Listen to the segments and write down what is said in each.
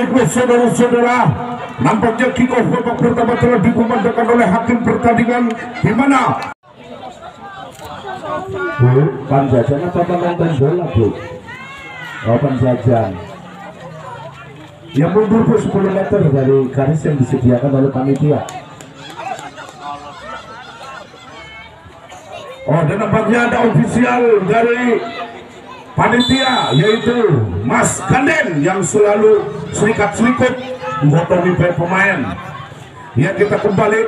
Baiklah saudara-saudara, nampaknya kick off babak pertama telah dikumandangkan oleh hakim pertandingan di mana Panjajan apa penonton bola Bu? Oh Panjajan yang mundur 10 meter dari garis yang disediakan oleh panitia. Oh dan nampaknya ada ofisial dari panitia yaitu Mas Ganden yang selalu serikat-serikut mengotori pemain. Ya kita kembali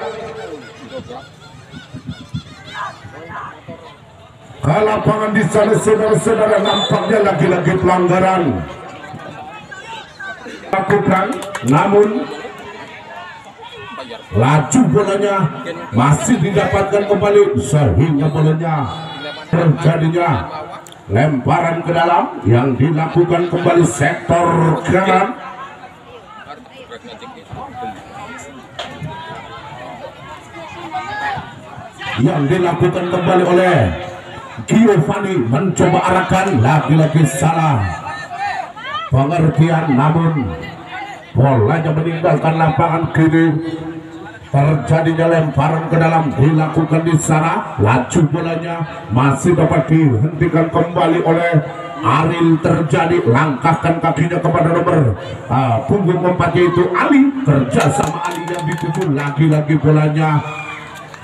ke lapangan di sana saudara-saudara, nampaknya lagi-lagi pelanggaran lakukan, namun laju bolanya masih didapatkan kembali sehingga bolanya terjadinya lemparan ke dalam yang dilakukan kembali sektor kanan. Yang dilakukan kembali oleh Giovanni, mencoba arahkan, lagi-lagi salah pengertian, namun bolanya meninggalkan lapangan kiri. Terjadinya lemparan ke dalam dilakukan di sana, laju bolanya masih dapat dihentikan kembali oleh Aril. Terjadi, langkahkan kakinya kepada nomor punggung 4 yaitu Ali, kerja sama Ali yang dituju, lagi-lagi bolanya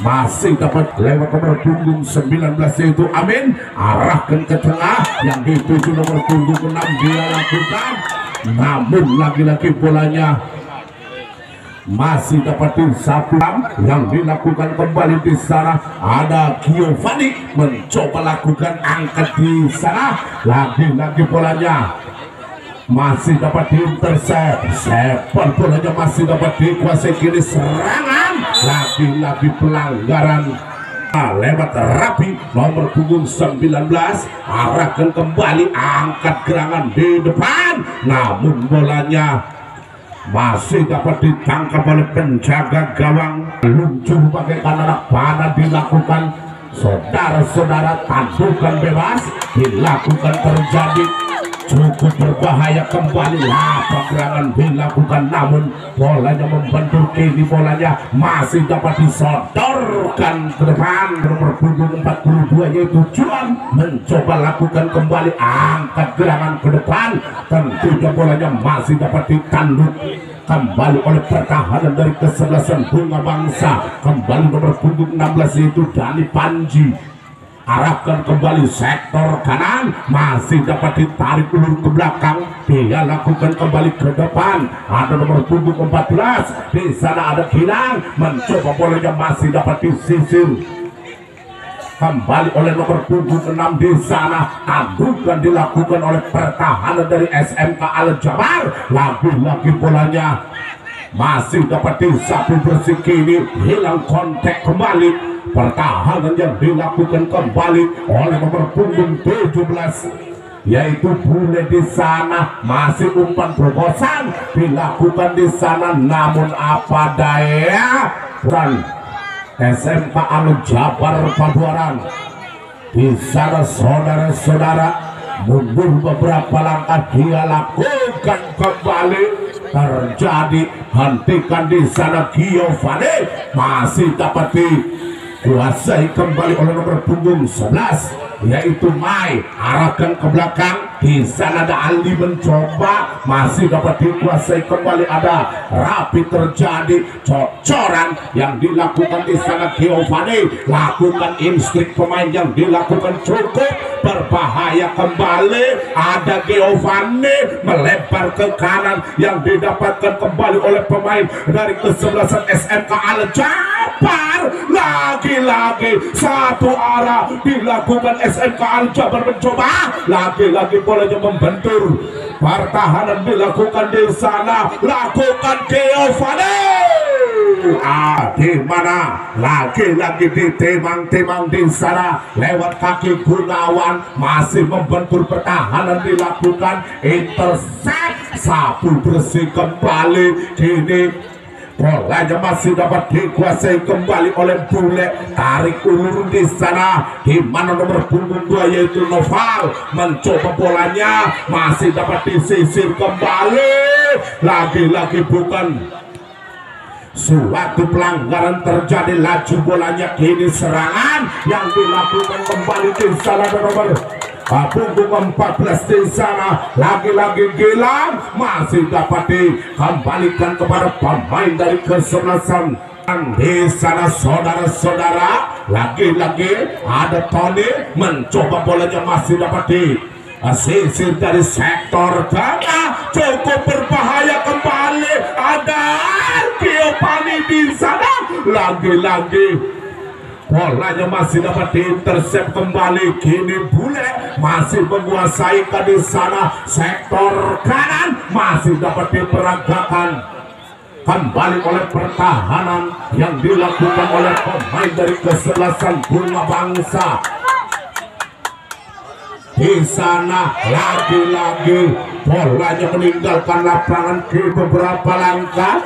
masih dapat lewat nomor punggung 19 yaitu Amin, arahkan ke tengah yang dituju nomor punggung 6 dia lakukan, namun lagi-lagi bolanya masih dapat disapukan yang dilakukan kembali di sana. Ada Giovanni mencoba lakukan angkat di sana, lagi-lagi bolanya masih dapat diintersep, sepak bolanya masih dapat dikuasai kiri, serangan lagi-lagi pelanggaran lewat rapi nomor punggung 19, arahkan kembali, angkat gerangan di depan, namun bolanya masih dapat ditangkap oleh penjaga gawang. Luncur bagaikan anak panah dilakukan saudara-saudara, tandukan bebas dilakukan, terjadi cukup berbahaya kembali, pergerakan dilakukan, namun bolanya membentur kini, bolanya masih dapat disodorkan ke depan nomor punggung 42 yaitu Juan, mencoba lakukan kembali angkat gerangan ke depan, tentunya bolanya masih dapat ditanduk kembali oleh pertahanan dari kesebelasan Bunga Bangsa. Kembali nomor punggung 16 yaitu Dani Panji, arahkan kembali sektor kanan, masih dapat ditarik ulur ke belakang, dia lakukan kembali ke depan, ada nomor punggung 14 di sana ada Kinang, mencoba bolanya masih dapat disisir kembali oleh nomor punggung 6 di sana, tandukan dilakukan oleh pertahanan dari SMK Al Jabar, lagi-lagi bolanya masih dapat disapu bersih kini, hilang kontak kembali, pertahanan yang dilakukan kembali oleh nomor punggung 17 yaitu Bule di sana, masih umpan terobosan dilakukan di sana, namun apa daya dan SMK Al Jabar Pabuaran di sana saudara-saudara mundur beberapa langkah, dia lakukan kembali, terjadi, hentikan di sana Giovanni, masih dapat dikuasai kembali oleh nomor punggung 11 yaitu Mai, arahkan ke belakang, di sana ada Ali mencoba, masih dapat dikuasai kembali, ada Rapi, terjadi cocoran yang dilakukan di sana Giovanni, lakukan instrik pemain yang dilakukan cukup berbahaya kembali, ada Giovanni melebar ke kanan yang didapatkan kembali oleh pemain dari kesebelasan SMK Al Jabar, lagi-lagi satu arah dilakukan SMK Al Jabar, mencoba lagi-lagi bolanya membentur, pertahanan dilakukan di sana, lakukan Giovanni, di mana lagi-lagi ditemang-temang di sana lewat kaki Gunawan, masih membentur pertahanan dilakukan intercept, sapu bersih kembali kini Bolanya masih dapat dikuasai kembali oleh Bule. Tarik ulur di sana, di mana nomor punggung 2 yaitu Noval mencoba bolanya, masih dapat disisir kembali. Lagi-lagi bukan suatu pelanggaran terjadi, laju bolanya kini serangan yang dilakukan kembali di sana nomor punggung 14 di sana. Lagi-lagi Gilang masih dapat dikembalikan kepada pemain dari kesebelasan di sana saudara-saudara. Lagi-lagi ada Tony mencoba bolanya, masih dapat disisir dari sektor tengah, cukup berbahaya kembali. Ada Giovanni di sana. Lagi-lagi bolanya masih dapat diintersep kembali. Kini Bule masih menguasai di sana sektor kanan, masih dapat diperagakan kembali oleh pertahanan yang dilakukan oleh pemain dari kesebelasan Bunga Bangsa. Di sana lagi-lagi bolanya meninggalkan lapangan ke beberapa langkah.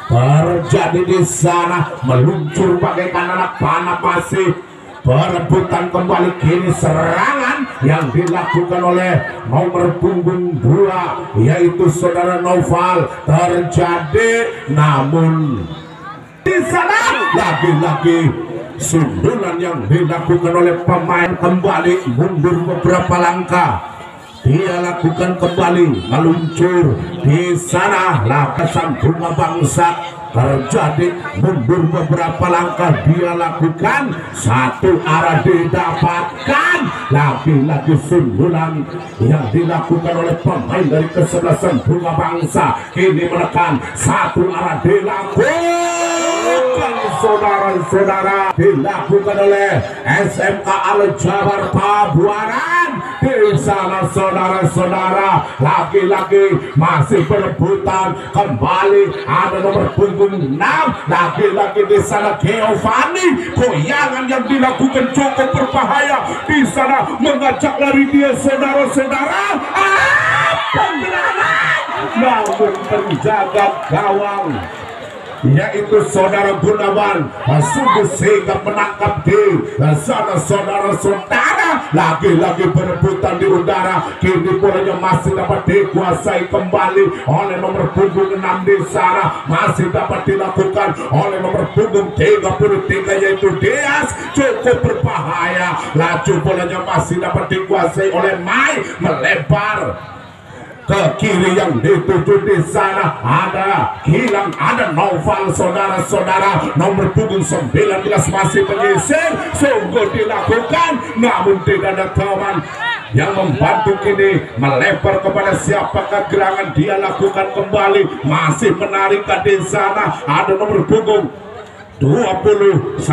Terjadi di sana, meluncur bagaikan anak panah, masih perebutan kembali. Kini serangan yang dilakukan oleh nomor punggung 2 yaitu saudara Noval terjadi, namun di sana lagi-lagi sundulan yang dilakukan oleh pemain kembali mundur beberapa langkah. Dia lakukan kembali meluncur di sana. Lapisan Bunga Bangsa terjadi mundur beberapa langkah. Dia lakukan satu arah didapatkan. Lagi-lagi sundulan yang dilakukan oleh pemain dari kesebelasan Bunga Bangsa. Kini menekan satu arah dilakukan saudara-saudara, dilakukan oleh SMK Al Jabar Pabuaran. Di sana saudara-saudara, lagi-lagi masih berebutan kembali. Ada nomor punggung 6, lagi-lagi di sana Giovanni. Goyangan yang dilakukan cukup berbahaya. Di sana mengajak lari dia saudara-saudara. Penyerangan namun terjaga gawang yaitu saudara Gunawan sungguh sigap menangkap di sana saudara-saudara. Lagi-lagi berebutan di udara. Kini bolanya masih dapat dikuasai kembali oleh nomor punggung 6 di sana, masih dapat dilakukan oleh nomor punggung 33 yaitu Dias. Cukup berbahaya, laju bolanya masih dapat dikuasai oleh Mai, melebar ke kiri yang dituju. Di sana ada Gilang, ada Noval saudara-saudara. Nomor punggung 19 masih menyisir, sungguh dilakukan, namun tidak ada teman yang membantu. Kini melebar kepada siapakah gerangan. Dia lakukan kembali, masih menarik di sana. Ada nomor punggung 29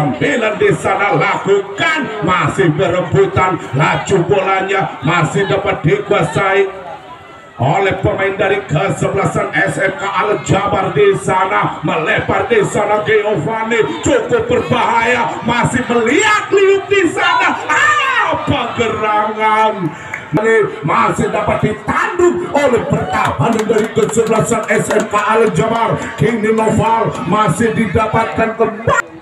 di sana, lakukan, masih berebutan. Laju bolanya masih dapat dikuasai oleh pemain dari kesebelasan SMK Al Jabar. Di sana melebar, di sana Giovanni cukup berbahaya, masih melihat-lihat di sana. Apa gerangan masih dapat ditanduk oleh pertahanan dari kesebelasan SMK Al Jabar. Kini Noval masih didapatkan kembali.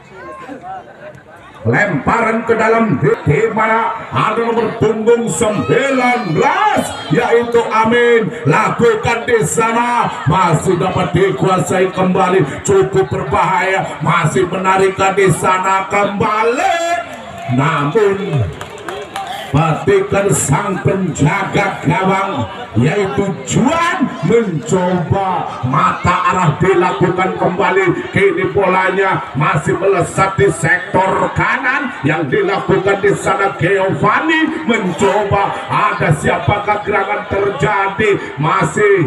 Lemparan ke dalam di mana ada nomor punggung 19 yaitu Amin. Lakukan di sana, masih dapat dikuasai kembali, cukup berbahaya, masih menarikan di sana kembali, namun petikan sang penjaga gawang yaitu Juan mencoba mata arah dilakukan kembali. Kini bolanya masih melesat di sektor kanan yang dilakukan di sana. Giovanni mencoba, ada siapakah gerangan terjadi, masih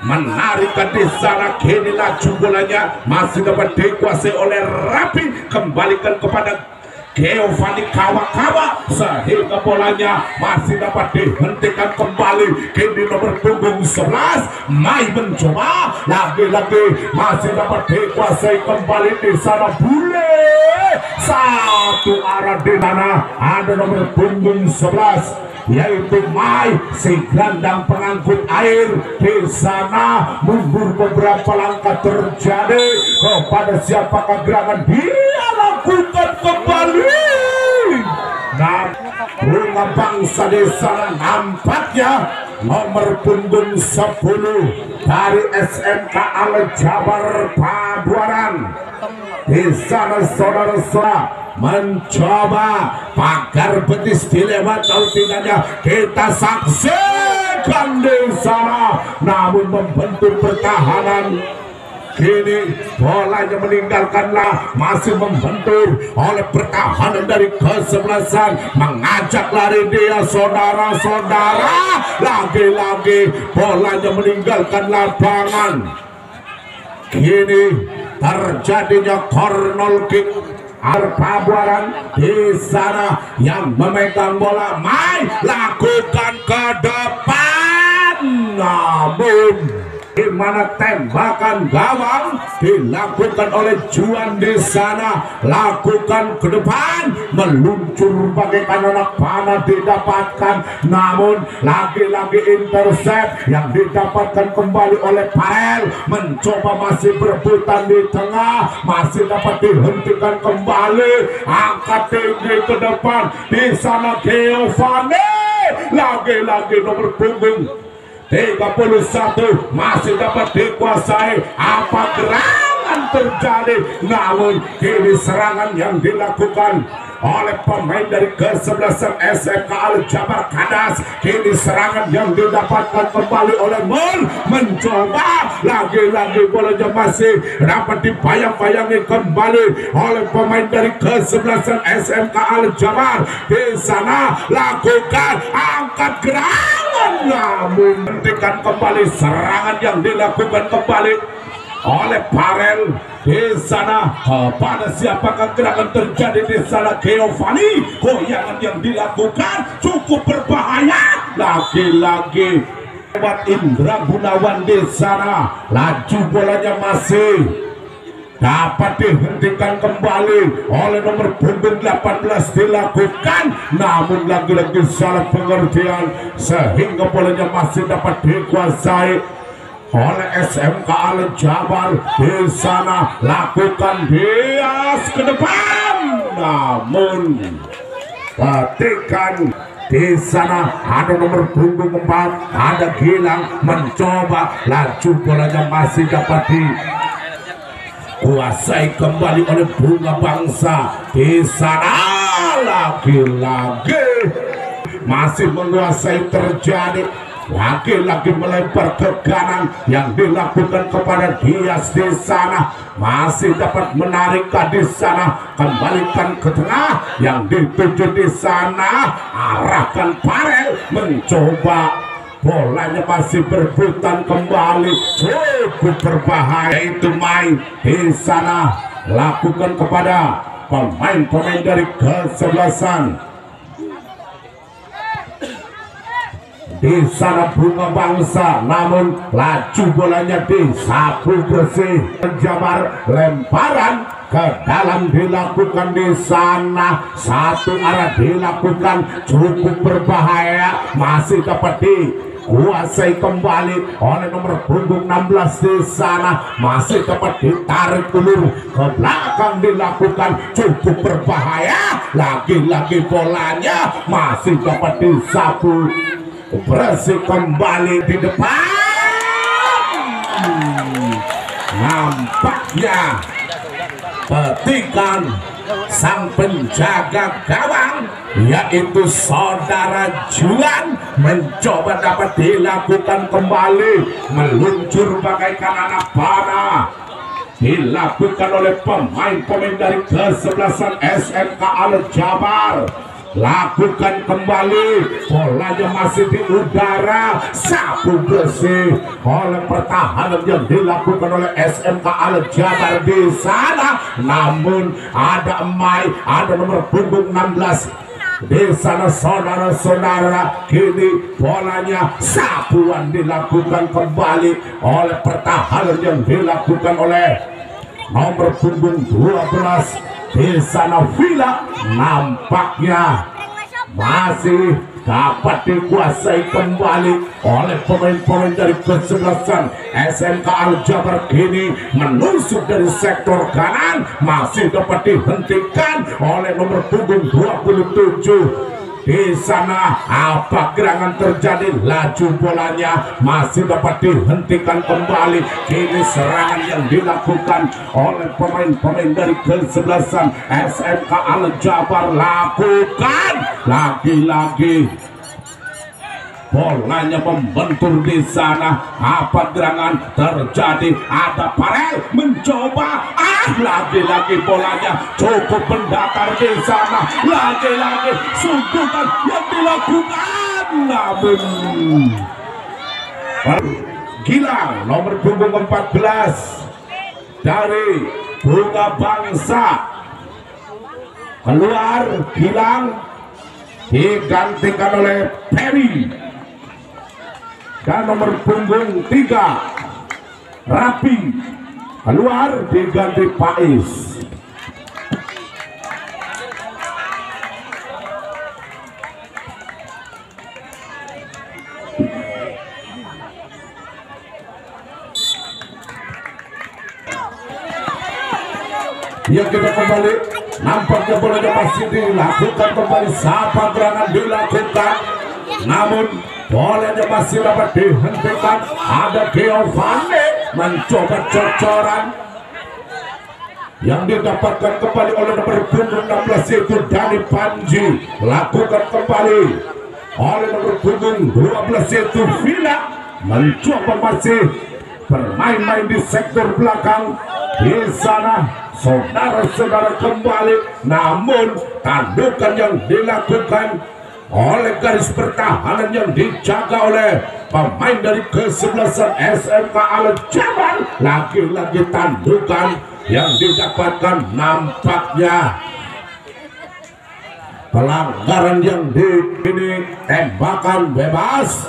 menarikan di sana. Kini laju bolanya masih dapat dikuasai oleh Rapi, kembalikan kepada Giovanni kawa-kawa sehingga bolanya masih dapat dihentikan kembali. Kini nomor punggung 11 Mai mencoba, lagi-lagi masih dapat dikuasai kembali di sana. Bule satu arah di sana, ada nomor punggung 11 yaitu Mai si gelandang pengangkut air. Di sana mundur beberapa langkah terjadi kepada siapakah gerakan dia lakukan kembali. Nah, Bunga Bangsa di sana nampaknya nomor punggung 10 dari SMK Al Jabar Pabuaran. Di sana saudara-saudara mencoba pagar betis dilewat atau tidaknya kita saksikan di sana, namun membentur pertahanan. Kini bolanya meninggalkanlah, masih membentur oleh pertahanan dari kesebelasan, mengajak lari dia saudara-saudara. Lagi-lagi bolanya meninggalkan lapangan. Kini terjadinya corner kick. Pabuaran di sana yang memegang bola. Mai lakukan ke depan, namun di mana tembakan gawang dilakukan oleh Juan di sana, lakukan ke depan, meluncur bagaikan anak panah didapatkan, namun lagi-lagi intercept yang didapatkan kembali oleh Parel. Mencoba masih berebutan di tengah, masih dapat dihentikan kembali, angkat tinggi ke depan di sana Giovanni, lagi-lagi nomor punggung 31 masih dapat dikuasai. Apa gerangan terjadi, namun kini serangan yang dilakukan oleh pemain dari kesebelasan SMK Al Jabar Kadas. Kini serangan yang didapatkan kembali oleh Mul, mencoba lagi-lagi bolanya masih dapat dibayang-bayangi kembali oleh pemain dari kesebelasan SMK Al Jabar. Di sana lakukan angkat gerangan, namun hentikan kembali serangan yang dilakukan kembali oleh Parel. Di sana pada siapakah gerakan terjadi di sana Giovanni, goyangan yang dilakukan cukup berbahaya. Lagi-lagi lewat Indra Gunawan di sana, laju bolanya masih dapat dihentikan kembali oleh nomor punggung 18 dilakukan, namun lagi-lagi salah pengertian sehingga bolanya masih dapat dikuasai oleh SMK Al Jabar. Di sana lakukan bias ke depan, namun petikan di sana ada nomor punggung 4, ada Gilang, mencoba laju bolanya masih dapat dikuasai kembali oleh Bunga Bangsa. Di sana lagi-lagi masih menguasai terjadi, lagi-lagi melempar ke kanan yang dilakukan kepada Dias. Di sana masih dapat menarik di sana, kembalikan ke tengah yang dituju di sana, arahkan Parel, mencoba bolanya masih berebutan kembali, cukup berbahaya. Itu main di sana lakukan kepada pemain-pemain dari kesebelasan. Di sana Bunga Bangsa, namun laju bolanya disapu bersih. Jabar lemparan ke dalam dilakukan di sana, satu arah dilakukan, cukup berbahaya, masih dapat dikuasai kembali oleh nomor punggung 16. Di sana masih dapat ditarik ulur ke belakang dilakukan, cukup berbahaya, lagi-lagi bolanya masih dapat disapu bersih kembali di depan. Nampaknya petikan sang penjaga gawang yaitu saudara Juan mencoba dapat dilakukan kembali, meluncur bagaikan anak panah, dilakukan oleh pemain-pemain dari kesebelasan SMK Al Jabar. Lakukan kembali, bolanya masih di udara, sapu bersih oleh pertahanan yang dilakukan oleh SMK Al Jabar di sana, namun ada Mai, ada nomor punggung 16 di sana saudara-saudara. Kini bolanya sapuan dilakukan kembali oleh pertahanan yang dilakukan oleh nomor punggung 12. Di sana Villa nampaknya masih dapat dikuasai kembali oleh pemain-pemain dari kesebelasan SMK Al-Jabar. Kini menusuk dari sektor kanan, masih dapat dihentikan oleh nomor punggung 27. Di sana apa gerangan terjadi, laju bolanya masih dapat dihentikan kembali. Kini serangan yang dilakukan oleh pemain-pemain dari kesebelasan SMK Al-Jabar, lakukan lagi-lagi bolanya membentur di sana. Apa gerangan terjadi? Ada Farel mencoba, lagi-lagi bolanya cukup mendatar di sana. Lagi-lagi sundukan yang dilakukan, namun Gilang nomor punggung 14 dari Bunga Bangsa keluar. Gilang digantikan oleh Perry, dan nomor punggung 3 Rapi keluar diganti Pais. Ya, kita kembali, nampaknya bolanya masih dilakukan kembali. Siapa gerangan dilakukan, namun bolanya masih dapat dihentikan. Ada Giovanni mencoba cocoran yang didapatkan kembali oleh nomor punggung 16 yaitu Dani Panji. Lakukan kembali oleh nomor punggung 12 yaitu Villa. Mencoba masih bermain-main di sektor belakang. Di sana saudara-saudara kembali, namun tandukan yang dilakukan oleh garis pertahanan yang dijaga oleh pemain dari kesebelasan SMK Al-Jabar. Lagi-lagi tandukan yang didapatkan, nampaknya pelanggaran yang ini tembakan bebas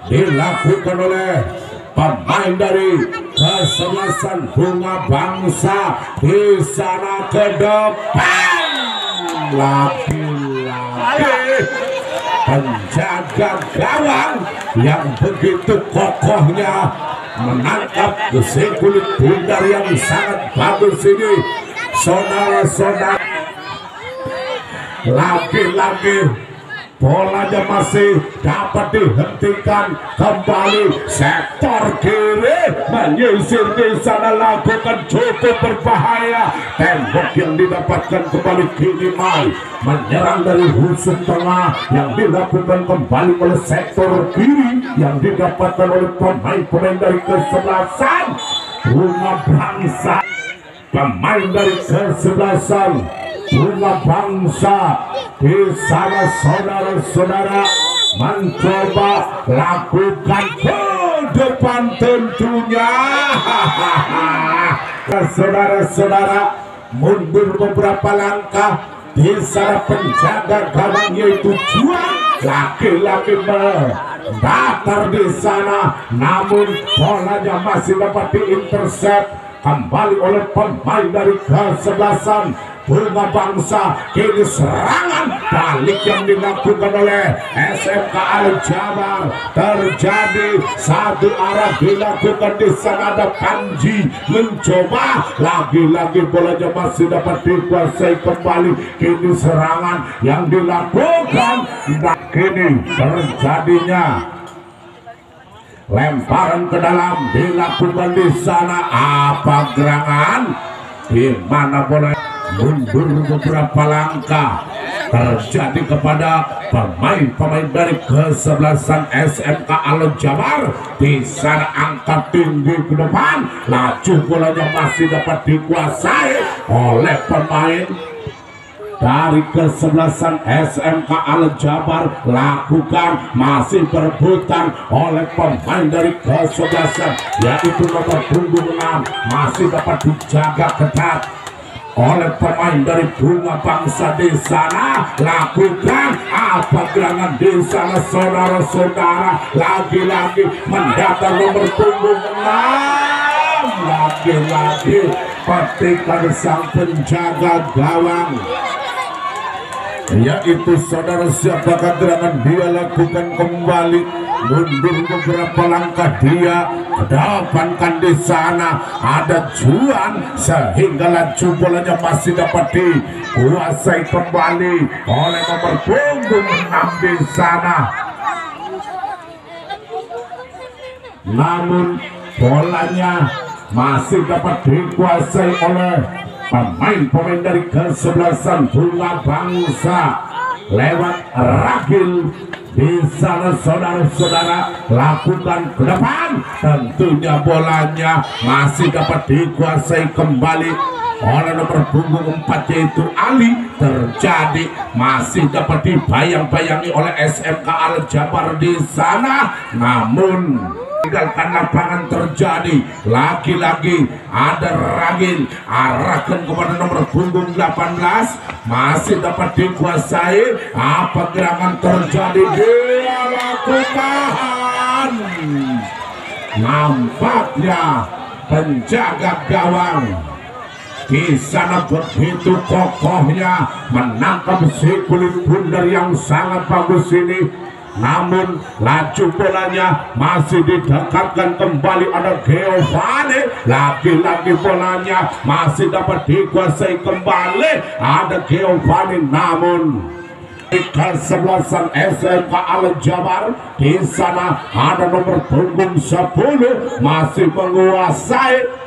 dilakukan oleh pemain dari kesebelasan Bunga Bangsa. Di sana ke depan, lagi-lagi penjaga gawang yang begitu kokohnya menangkap besi kulit bundar yang sangat bagus ini. Saudara-saudara, lagi-lagi bolanya masih dapat dihentikan kembali. Sektor kiri menyisir di sana, lakukan cukup berbahaya. Tembok yang didapatkan kembali. Kini Mai menyerang dari husum tengah yang dilakukan kembali oleh sektor kiri yang didapatkan oleh pemain-pemain dari kesebelasan Bunga Bangsa. Pemain dari kesebelasan Bunga Bangsa di sana, saudara-saudara, mencoba lakukan ke depan tentunya. Saudara-saudara mundur beberapa langkah. Di sana penjaga gawang yaitu Juan laki-laki mendatar di sana, namun bolanya masih dapat diintercept kembali oleh pemain dari kesebelasan Bunga Bangsa. Kini serangan balik yang dilakukan oleh SMK Al-Jabar terjadi satu arah dilakukan. Di sana ada Panji mencoba, lagi-lagi bolanya masih dapat dikuasai kembali. Kini serangan yang dilakukan, kini terjadinya lemparan ke dalam dilakukan di sana. Apa gerangan di mana bola mundur beberapa langkah terjadi kepada pemain-pemain dari kesebelasan SMK Al-Jabar. Di sana angkat tinggi ke depan, laju bolanya masih dapat dikuasai oleh pemain dari kesebelasan SMK Al-Jabar. Lakukan masih berebutan oleh pemain dari kesebelasan yaitu nomor punggung 6, masih dapat dijaga ketat oleh pemain dari Bunga Bangsa. Di sana lakukan apa gerangan di sana, saudara-saudara, lagi-lagi mendatar nomor punggung 6. Lagi-lagi petikan sang penjaga gawang yaitu saudara siapakah gerangan dia lakukan kembali, mundur beberapa langkah dia kedepankan di sana, ada Juan sehingga laju bolanya masih dapat dikuasai kembali oleh nomor punggung 6 di sana. Namun bolanya masih dapat dikuasai oleh pemain-pemain dari kesebelasan Bunga Bangsa lewat Ragil. Di sana saudara-saudara lakukan ke depan, tentunya bolanya masih dapat dikuasai kembali oleh nomor punggung 4 yaitu Ali. Terjadi masih dapat dibayang-bayangi oleh SMK Al Jabar di sana, namun tinggalkan lapangan terjadi lagi-lagi ada Ragil arahkan kepada nomor punggung 18, masih dapat dikuasai. Apa gerangan terjadi, dia lakukan, nampaknya penjaga gawang di sana begitu kokohnya menangkap si kulit bundar yang sangat bagus ini. Namun laju bolanya masih didekatkan kembali, ada Giovanni, lagi-lagi bolanya masih dapat dikuasai kembali, ada Giovanni. Namun di kesebelasan SMK Al Jabar di sana ada nomor punggung 10 masih menguasai.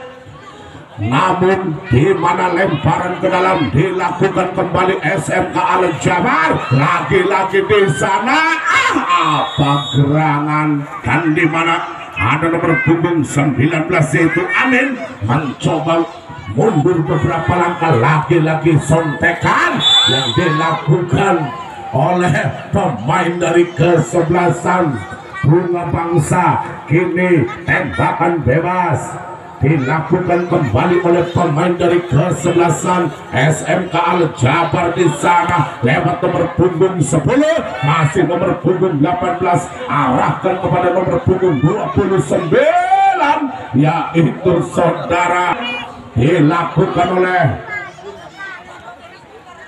Namun di mana lemparan ke dalam dilakukan kembali SMK Al Jabar, lagi-lagi di sana apa gerangan, dan di mana ada nomor punggung 19 yaitu Amin mencoba mundur beberapa langkah, lagi-lagi sontekan yang dilakukan oleh pemain dari kesebelasan Bunga Bangsa. Kini tembakan bebas dilakukan kembali oleh pemain dari kesebelasan SMK Al Jabar di sana lewat nomor punggung 10, masih nomor punggung 18 arahkan kepada nomor punggung 29 yaitu saudara dilakukan oleh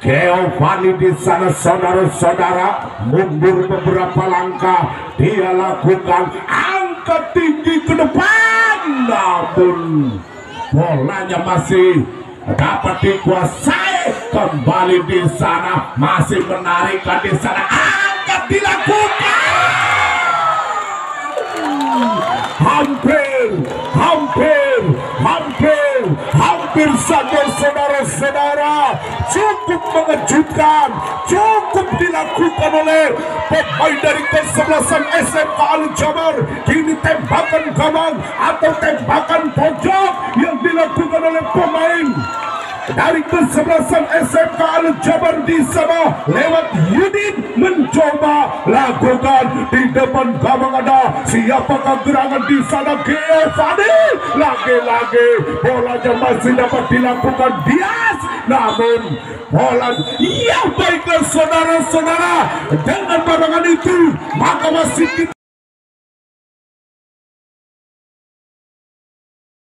Giovanni di sana. Saudara-saudara mundur beberapa langkah, dia lakukan angkat tinggi ke depan, namun bolanya masih dapat dikuasai kembali di sana, masih menarikkan di sana, angkat dilakukan, hampir saja saudara-saudara, cukup mengejutkan, cukup dilakukan oleh pemain dari kesebelasan SMK Al Jabar. Kini tembakan gawang atau tembakan pojok yang dilakukan oleh pemain dari kesebelasan SMK Al Jabar di sana lewat Yudin mencoba lakukan di depan gawang, ada siapakah gerangan di sana, Giovanni, lagi-lagi bolanya masih dapat dilakukan Dias, namun bola ya baiklah saudara-saudara, dengan barangan itu maka masih kita